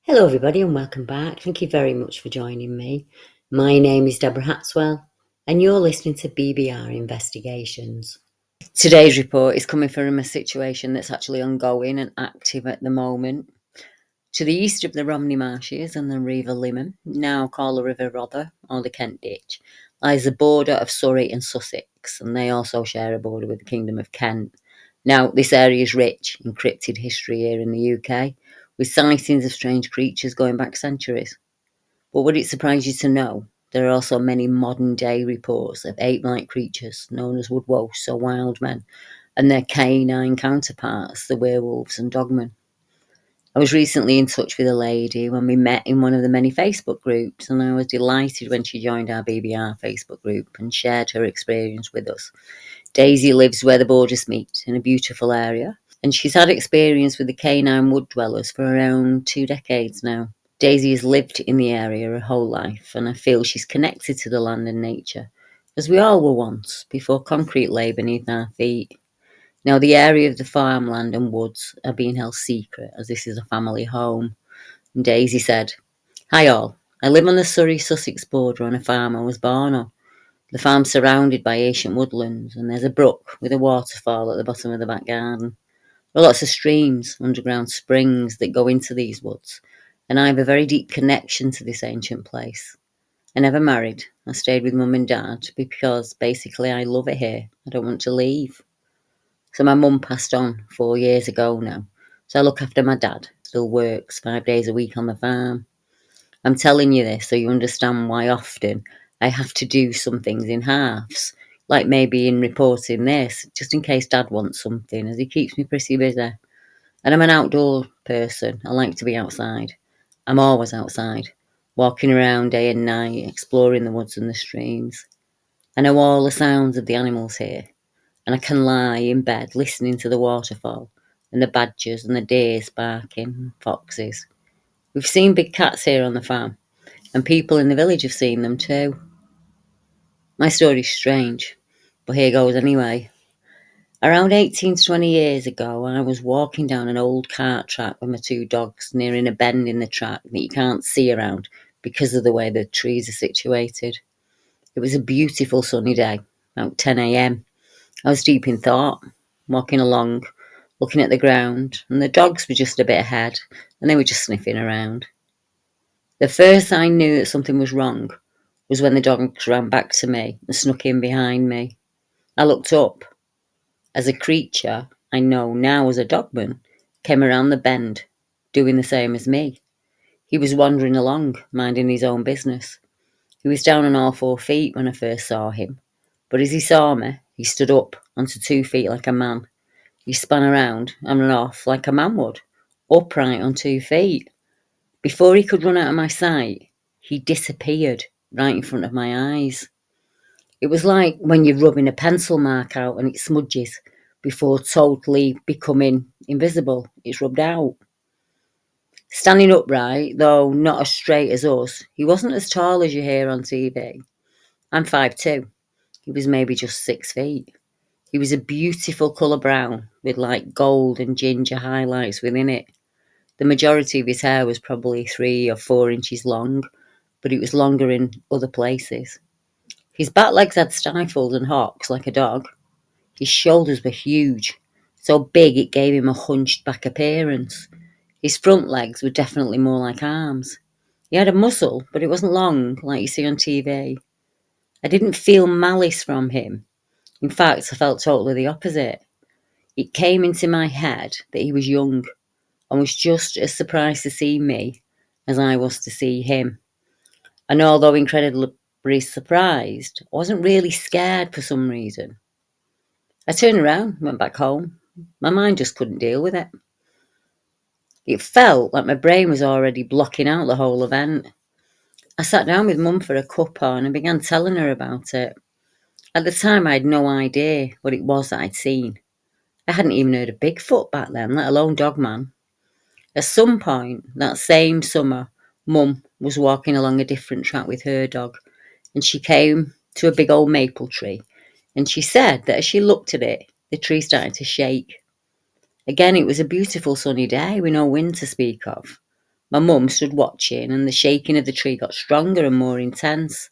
Hello everybody and welcome back. Thank you very much for joining me. My name is Deborah Hatswell and you're listening to BBR Investigations. Today's report is coming from a situation that's actually ongoing and active at the moment. To the east of the Romney Marshes and the River Limmen, now called the River Rother or the Kent Ditch, lies the border of Surrey and Sussex, and they also share a border with the Kingdom of Kent. Now, this area is rich in cryptid history here in the UK, with sightings of strange creatures going back centuries. But would it surprise you to know there are also many modern-day reports of ape-like creatures known as woodwolves or wild men, and their canine counterparts, the werewolves and dogmen. I was recently in touch with a lady when we met in one of the many Facebook groups, and I was delighted when she joined our BBR Facebook group and shared her experience with us. Daisy lives where the borders meet in a beautiful area, and she's had experience with the canine wood dwellers for around 2 decades now. Daisy has lived in the area her whole life, and I feel she's connected to the land and nature, as we all were once, before concrete lay beneath our feet. Now, the area of the farmland and woods are being held secret, as this is a family home. And Daisy said, "Hi all, I live on the Surrey-Sussex border on a farm I was born on. The farm's surrounded by ancient woodlands, and there's a brook with a waterfall at the bottom of the back garden. There are lots of streams, underground springs that go into these woods, and I have a very deep connection to this ancient place. I never married. I stayed with mum and dad because basically I love it here. I don't want to leave. So my mum passed on 4 years ago now, so I look after my dad. Still works 5 days a week on the farm. I'm telling you this so you understand why often I have to do some things in halves, like maybe in reporting this, just in case Dad wants something, as he keeps me pretty busy. And I'm an outdoor person. I like to be outside. I'm always outside, walking around day and night, exploring the woods and the streams. I know all the sounds of the animals here, and I can lie in bed listening to the waterfall and the badgers and the deers barking, foxes. We've seen big cats here on the farm, and people in the village have seen them too. My story's strange, but here goes anyway. Around 18 to 20 years ago, I was walking down an old cart track with my 2 dogs, nearing a bend in the track that you can't see around because of the way the trees are situated. It was a beautiful sunny day, about 10 a.m. I was deep in thought, walking along, looking at the ground, and the dogs were just a bit ahead, and they were just sniffing around. The first I knew that something was wrong was when the dogs ran back to me and snuck in behind me. I looked up, as a creature I know now as a dogman came around the bend, doing the same as me. He was wandering along, minding his own business. He was down on all 4 feet when I first saw him, but as he saw me, he stood up onto 2 feet like a man. He spun around and ran off like a man would, upright on 2 feet. Before he could run out of my sight, he disappeared right in front of my eyes. It was like when you're rubbing a pencil mark out and it smudges before totally becoming invisible. It's rubbed out. Standing upright, though not as straight as us, he wasn't as tall as you hear on TV. I'm 5'2". He was maybe just 6 feet. He was a beautiful colour brown with like gold and ginger highlights within it. The majority of his hair was probably 3 or 4 inches long, but it was longer in other places. His back legs had stifles and hocks like a dog. His shoulders were huge, so big it gave him a hunched back appearance. His front legs were definitely more like arms. He had a muzzle, but it wasn't long like you see on TV. I didn't feel malice from him. In fact, I felt totally the opposite. It came into my head that he was young and was just as surprised to see me as I was to see him. And although incredibly surprised, I wasn't really scared for some reason. I turned around, went back home. My mind just couldn't deal with it. It felt like my brain was already blocking out the whole event. I sat down with Mum for a cuppa and I began telling her about it. At the time, I had no idea what it was that I'd seen. I hadn't even heard of Bigfoot back then, let alone Dogman. At some point that same summer, Mum was walking along a different track with her dog, and she came to a big old maple tree, and she said that as she looked at it, the tree started to shake. Again, it was a beautiful sunny day with no wind to speak of. My mum stood watching, and the shaking of the tree got stronger and more intense.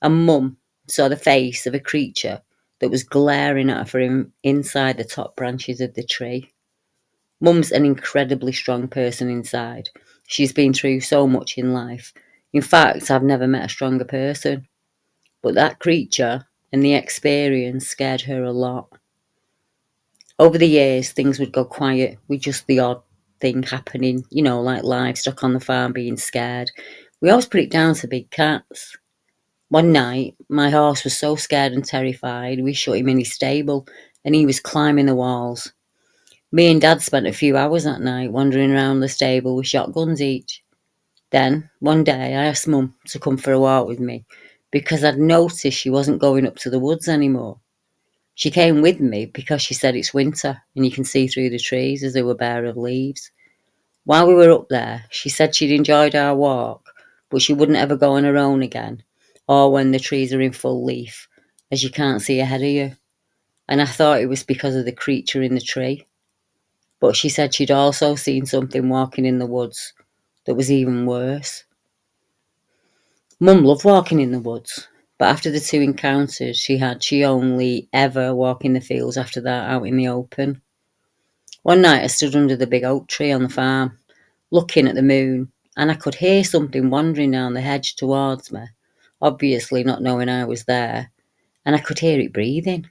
And Mum saw the face of a creature that was glaring at her from inside the top branches of the tree. Mum's an incredibly strong person inside. She's been through so much in life. In fact, I've never met a stronger person. But that creature and the experience scared her a lot. Over the years, things would go quiet with just the odd thing happening, like livestock on the farm being scared. We always put it down to big cats. One night, my horse was so scared and terrified, we shut him in his stable and he was climbing the walls. Me and Dad spent a few hours that night wandering around the stable with shotguns each. Then, one day, I asked Mum to come for a walk with me because I'd noticed she wasn't going up to the woods anymore. She came with me because she said it's winter and you can see through the trees as they were bare of leaves. While we were up there, she said she'd enjoyed our walk, but she wouldn't ever go on her own again, or when the trees are in full leaf, as you can't see ahead of you. And I thought it was because of the creature in the tree. But she said she'd also seen something walking in the woods that was even worse. Mum loved walking in the woods, but after the two encounters she only ever walked in the fields after that, out in the open. One night I stood under the big oak tree on the farm, looking at the moon, and I could hear something wandering down the hedge towards me, obviously not knowing I was there, and I could hear it breathing.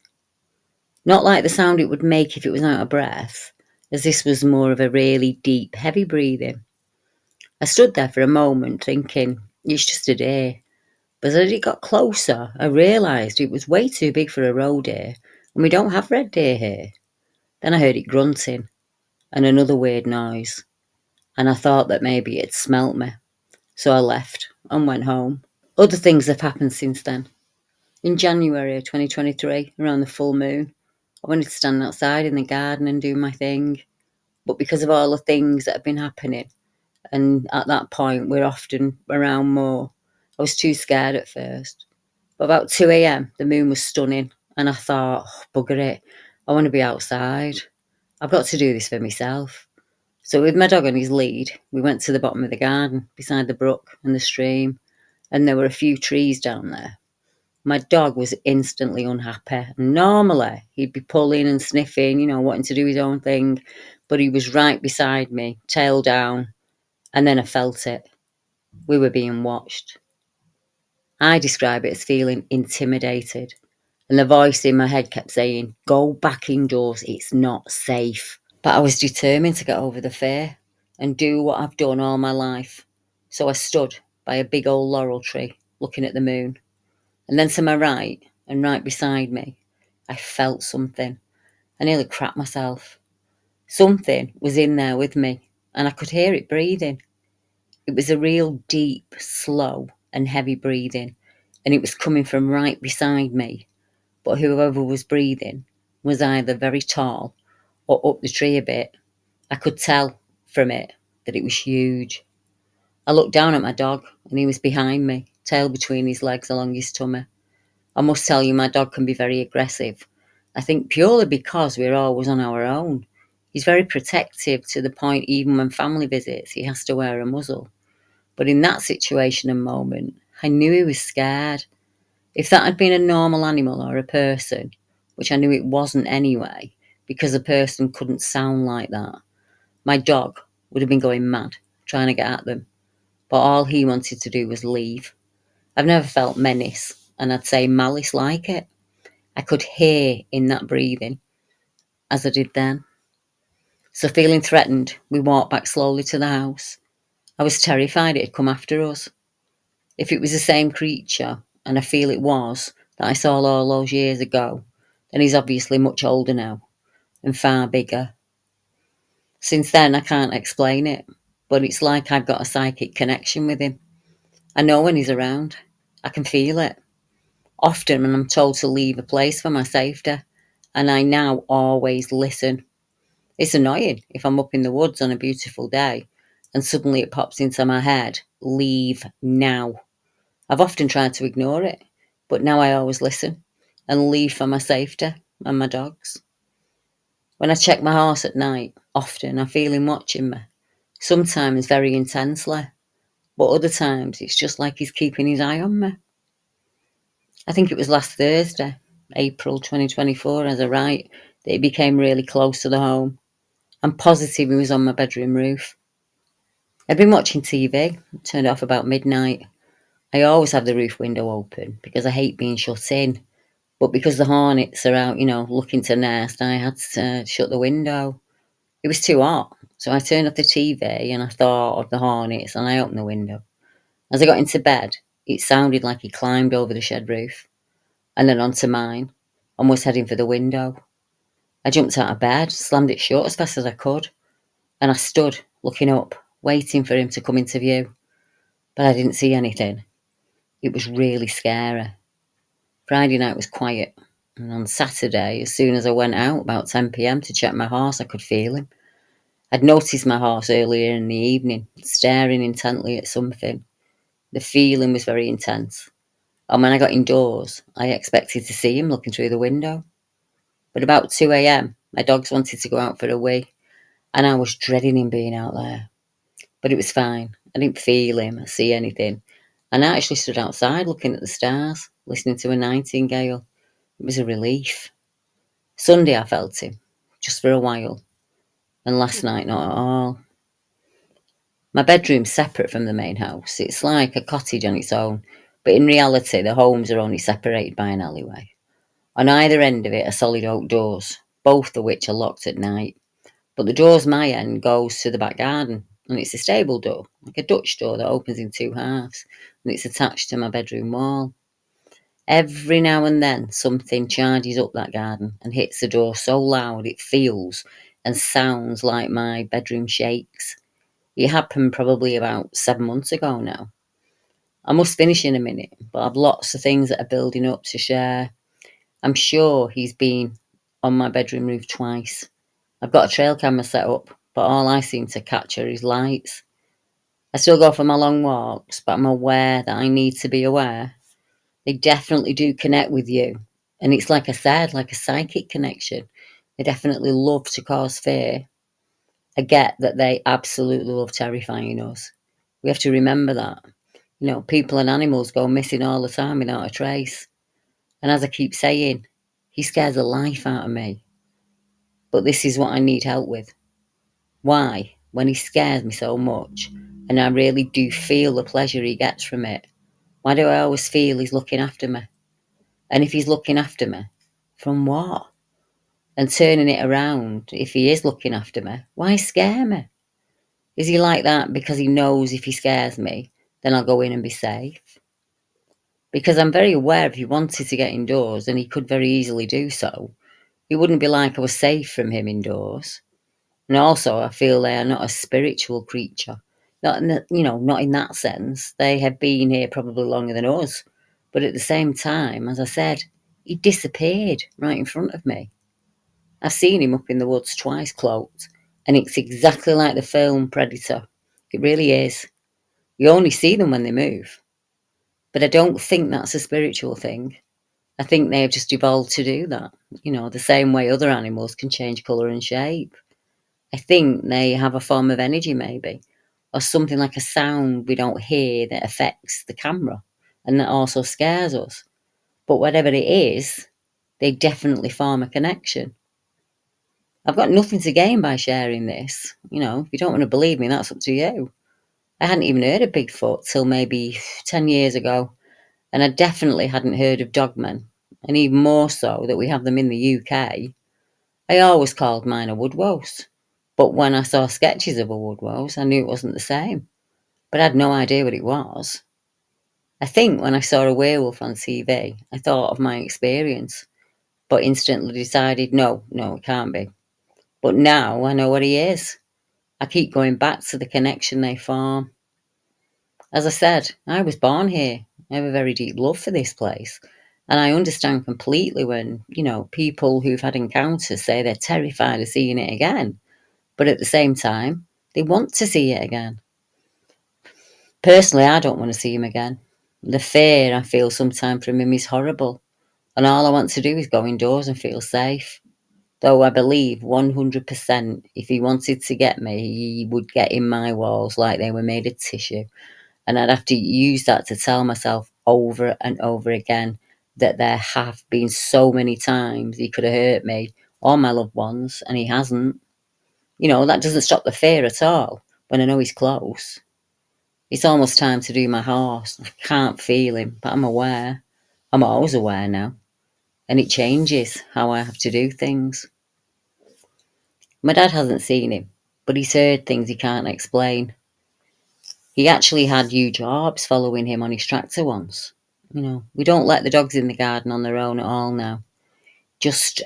Not like the sound it would make if it was out of breath, as this was more of a really deep, heavy breathing. I stood there for a moment thinking, it's just a deer. But as it got closer, I realised it was way too big for a roe deer, and we don't have red deer here. Then I heard it grunting, and another weird noise, and I thought that maybe it smelt me. So I left and went home. Other things have happened since then. In January of 2023, around the full moon, I wanted to stand outside in the garden and do my thing. But because of all the things that have been happening, and at that point we're often around more, I was too scared at first. But about 2 a.m, the moon was stunning, and I thought, bugger it, I want to be outside. I've got to do this for myself. So with my dog on his lead, we went to the bottom of the garden, beside the brook and the stream, and there were a few trees down there. My dog was instantly unhappy. Normally, he'd be pulling and sniffing, wanting to do his own thing, but he was right beside me, tail down, and then I felt it. We were being watched. I describe it as feeling intimidated, and the voice in my head kept saying, go back indoors, it's not safe. But I was determined to get over the fear and do what I've done all my life. So I stood by a big old laurel tree, looking at the moon. And then to my right, and right beside me, I felt something. I nearly crapped myself. Something was in there with me, and I could hear it breathing. It was a real deep, slow, and heavy breathing, and it was coming from right beside me. But whoever was breathing was either very tall or up the tree a bit. I could tell from it that it was huge. I looked down at my dog, and he was behind me, tail between his legs along his tummy. I must tell you, my dog can be very aggressive. I think purely because we're always on our own. He's very protective to the point even when family visits, he has to wear a muzzle. But in that situation and moment, I knew he was scared. If that had been a normal animal or a person, which I knew it wasn't anyway, because a person couldn't sound like that, my dog would have been going mad, trying to get at them. But all he wanted to do was leave. I've never felt menace, and I'd say malice like it. I could hear in that breathing, as I did then. So feeling threatened, we walked back slowly to the house. I was terrified it'd come after us. If it was the same creature, and I feel it was, that I saw all those years ago, then he's obviously much older now, and far bigger. Since then, I can't explain it, but it's like I've got a psychic connection with him. I know when he's around. I can feel it. Often when I'm told to leave a place for my safety, and I now always listen. It's annoying if I'm up in the woods on a beautiful day, and suddenly it pops into my head, leave now. I've often tried to ignore it, but now I always listen, and leave for my safety and my dog's. When I check my horse at night, often I feel him watching me, sometimes very intensely, but other times it's just like he's keeping his eye on me. I think it was last Thursday, April 2024, as I write, that he became really close to the home. I'm positive he was on my bedroom roof. I'd been watching TV, turned off about midnight. I always have the roof window open because I hate being shut in. But because the hornets are out, looking to nest, I had to shut the window. It was too hot, so I turned off the TV and I thought of the hornets and I opened the window. As I got into bed, it sounded like he climbed over the shed roof and then onto mine and was heading for the window. I jumped out of bed, slammed it shut as fast as I could, and I stood looking up, waiting for him to come into view. But I didn't see anything. It was really scary. Friday night was quiet, and on Saturday, as soon as I went out about 10 p.m. to check my horse, I could feel him. I'd noticed my horse earlier in the evening, staring intently at something. The feeling was very intense, and when I got indoors, I expected to see him looking through the window. But about 2 a.m., my dogs wanted to go out for a wee, and I was dreading him being out there. But it was fine. I didn't feel him or see anything, and I actually stood outside looking at the stars, listening to a nightingale. It was a relief. Sunday I felt him, just for a while, and last night not at all. My bedroom's separate from the main house. It's like a cottage on its own, but in reality the homes are only separated by an alleyway. On either end of it are solid oak doors, both of which are locked at night. But the door's my end goes to the back garden, and it's a stable door, like a Dutch door that opens in two halves, and it's attached to my bedroom wall. Every now and then something charges up that garden and hits the door so loud it feels and sounds like my bedroom shakes. It happened probably about 7 months ago now. I must finish in a minute, but I've lots of things that are building up to share. I'm sure he's been on my bedroom roof twice. I've got a trail camera set up, but all I seem to catch are his lights. I still go for my long walks, but I'm aware that I need to be aware. They definitely do connect with you. And it's like I said, like a psychic connection. They definitely love to cause fear. I get that they absolutely love terrifying us. We have to remember that. People and animals go missing all the time without a trace. And as I keep saying, he scares the life out of me. But this is what I need help with. Why, when he scares me so much, and I really do feel the pleasure he gets from it, why do I always feel he's looking after me? And if he's looking after me, from what? And turning it around, if he is looking after me, why scare me? Is he like that because he knows if he scares me, then I'll go in and be safe? Because I'm very aware if he wanted to get indoors, and he could very easily do so, it wouldn't be like I was safe from him indoors. And also, I feel they are not a spiritual creature. Not in that sense. They have been here probably longer than us. But at the same time, as I said, he disappeared right in front of me. I've seen him up in the woods twice cloaked, and it's exactly like the film Predator. It really is. You only see them when they move. But I don't think that's a spiritual thing. I think they have just evolved to do that. The same way other animals can change colour and shape. I think they have a form of energy, maybe, or something like a sound we don't hear that affects the camera and that also scares us. But whatever it is, they definitely form a connection. I've got nothing to gain by sharing this. If you don't want to believe me, that's up to you. I hadn't even heard of Bigfoot till maybe 10 years ago, and I definitely hadn't heard of Dogman, and even more so that we have them in the UK. I always called mine a woodwose, but when I saw sketches of a woodwose, I knew it wasn't the same, but I had no idea what it was. I think when I saw a werewolf on TV, I thought of my experience, but instantly decided, no, it can't be. But now I know what he is. I keep going back to the connection they form. As I said, I was born here. I have a very deep love for this place. And I understand completely when, people who've had encounters say they're terrified of seeing it again. But at the same time, they want to see it again. Personally, I don't want to see him again. The fear I feel sometimes from him is horrible. And all I want to do is go indoors and feel safe. Though I believe 100% if he wanted to get me, he would get in my walls like they were made of tissue. And I'd have to use that to tell myself over and over again that there have been so many times he could have hurt me or my loved ones, and he hasn't. That doesn't stop the fear at all when I know he's close. It's almost time to do my horse. I can't feel him, but I'm aware. I'm always aware now. And it changes how I have to do things. My dad hasn't seen him, but he's heard things he can't explain. He actually had huge orbs following him on his tractor once. We don't let the dogs in the garden on their own at all now. Just,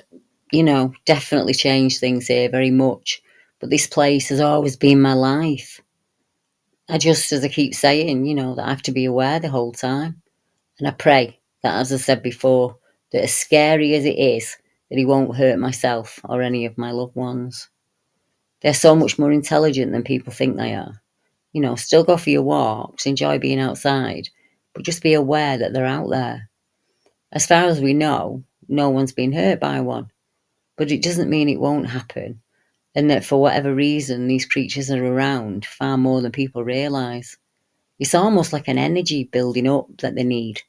definitely changed things here very much. But this place has always been my life. As I keep saying, that I have to be aware the whole time. And I pray that, as I said before, that as scary as it is, that he won't hurt myself or any of my loved ones. They're so much more intelligent than people think they are. Still go for your walks, enjoy being outside, but just be aware that they're out there. As far as we know, no one's been hurt by one. But it doesn't mean it won't happen, and that for whatever reason, these creatures are around far more than people realise. It's almost like an energy building up that they need.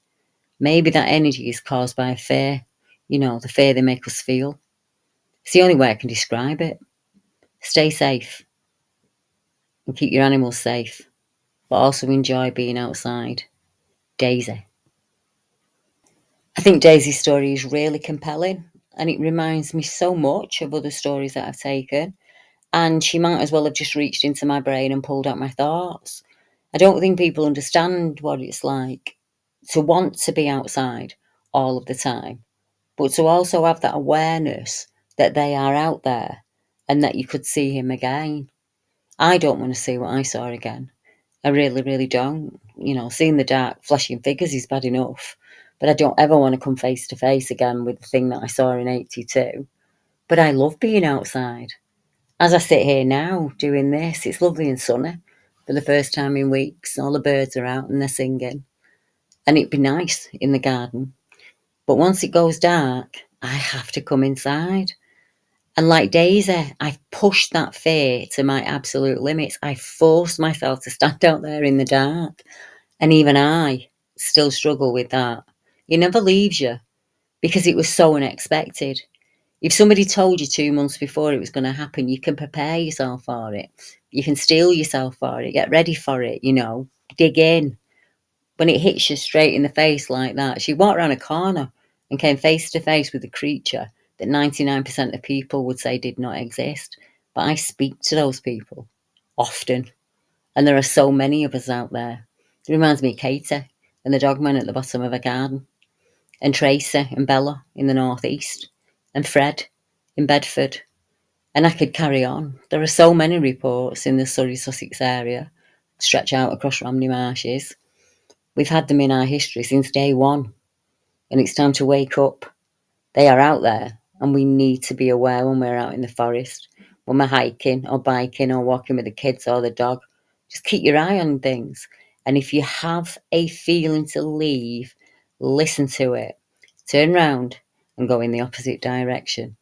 Maybe that energy is caused by fear, the fear they make us feel. It's the only way I can describe it. Stay safe and keep your animals safe, but also enjoy being outside. Daisy. I think Daisy's story is really compelling, and it reminds me so much of other stories that I've taken, and she might as well have just reached into my brain and pulled out my thoughts. I don't think people understand what it's like to want to be outside all of the time, but to also have that awareness that they are out there and that you could see him again. I don't want to see what I saw again. I really, really don't. Seeing the dark flashing figures is bad enough, but I don't ever want to come face to face again with the thing that I saw in 82. But I love being outside. As I sit here now doing this, it's lovely and sunny for the first time in weeks. All the birds are out and they're singing. And it'd be nice in the garden. But once it goes dark, I have to come inside. And like Daisy, I've pushed that fear to my absolute limits. I forced myself to stand out there in the dark. And even I still struggle with that. It never leaves you because it was so unexpected. If somebody told you 2 months before it was going to happen, you can prepare yourself for it. You can steel yourself for it, get ready for it, dig in. When it hits you straight in the face like that, she walked around a corner and came face to face with a creature that 99% of people would say did not exist. But I speak to those people often, and there are so many of us out there. It reminds me of Katie and the Dogman at the bottom of a garden, and Tracy and Bella in the northeast, and Fred in Bedford. And I could carry on. There are so many reports in the Surrey, Sussex area, stretch out across Romney Marshes. We've had them in our history since day one, and it's time to wake up. They are out there, and we need to be aware when we're out in the forest, when we're hiking or biking or walking with the kids or the dog. Just keep your eye on things. And if you have a feeling to leave, listen to it. Turn round and go in the opposite direction.